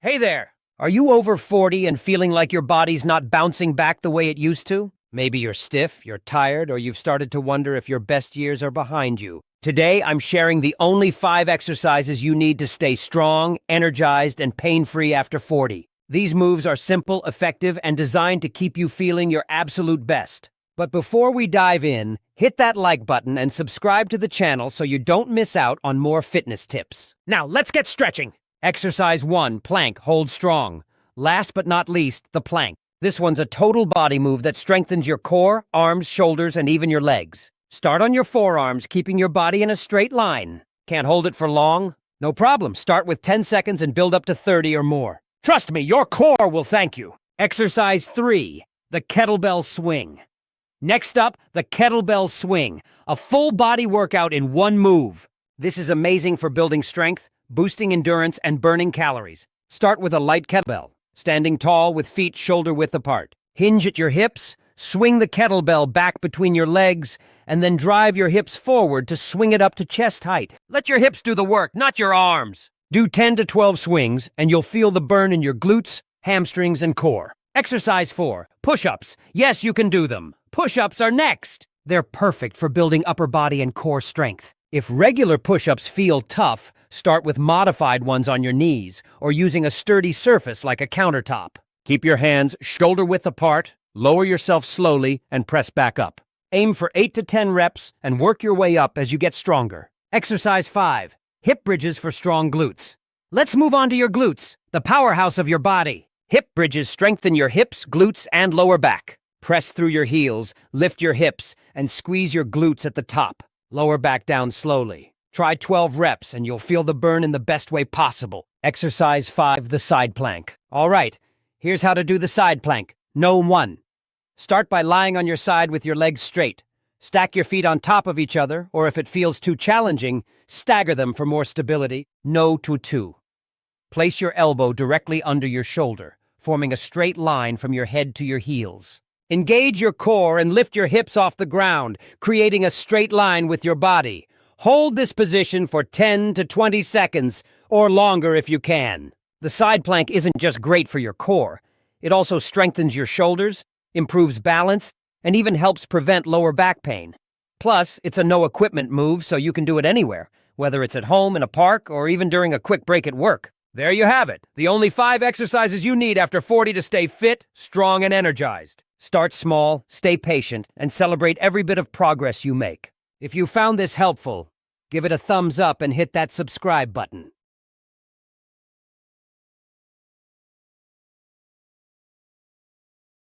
Hey there! Are you over 40 and feeling like your body's not bouncing back the way it used to? Maybe you're stiff, you're tired, or you've started to wonder if your best years are behind you. Today, I'm sharing the only 5 exercises you need to stay strong, energized, and pain-free after 40. These moves are simple, effective, and designed to keep you feeling your absolute best. But before we dive in, hit that like button and subscribe to the channel so you don't miss out on more fitness tips. Now, let's get stretching! Exercise 1, plank, hold strong. Last but not least, the plank. This one's a total body move that strengthens your core, arms, shoulders, and even your legs. Start on your forearms, keeping your body in a straight line. Can't hold it for long? No problem. Start with 10 seconds and build up to 30 or more. Trust me, your core will thank you. Exercise 3, the kettlebell swing. Next up, the kettlebell swing, a full body workout in one move. This is amazing for building strength, boosting endurance, and burning calories. Start with a light kettlebell, standing tall with feet shoulder-width apart. Hinge at your hips, swing the kettlebell back between your legs, and then drive your hips forward to swing it up to chest height. Let your hips do the work, not your arms. Do 10 to 12 swings, and you'll feel the burn in your glutes, hamstrings, and core. Exercise 4, push-ups. Yes, you can do them. Push-ups are next. They're perfect for building upper body and core strength. If regular push-ups feel tough, start with modified ones on your knees or using a sturdy surface like a countertop. Keep your hands shoulder-width apart, lower yourself slowly, and press back up. Aim for 8 to 10 reps and work your way up as you get stronger. Exercise 5, hip bridges for strong glutes. Let's move on to your glutes, the powerhouse of your body. Hip bridges strengthen your hips, glutes, and lower back. Press through your heels, lift your hips, and squeeze your glutes at the top. Lower back down slowly. Try 12 reps and you'll feel the burn in the best way possible. Exercise 5, the side plank. All right, here's how to do the side plank. No. 1. Start by lying on your side with your legs straight. Stack your feet on top of each other, or if it feels too challenging, stagger them for more stability. No. 2. Place your elbow directly under your shoulder, forming a straight line from your head to your heels. Engage your core and lift your hips off the ground, creating a straight line with your body. Hold this position for 10 to 20 seconds, or longer if you can. The side plank isn't just great for your core. It also strengthens your shoulders, improves balance, and even helps prevent lower back pain. Plus, it's a no-equipment move, so you can do it anywhere, whether it's at home, in a park, or even during a quick break at work. There you have it, the only 5 exercises you need after 40 to stay fit, strong, and energized. Start small, stay patient, and celebrate every bit of progress you make. If you found this helpful, give it a thumbs up and hit that subscribe button.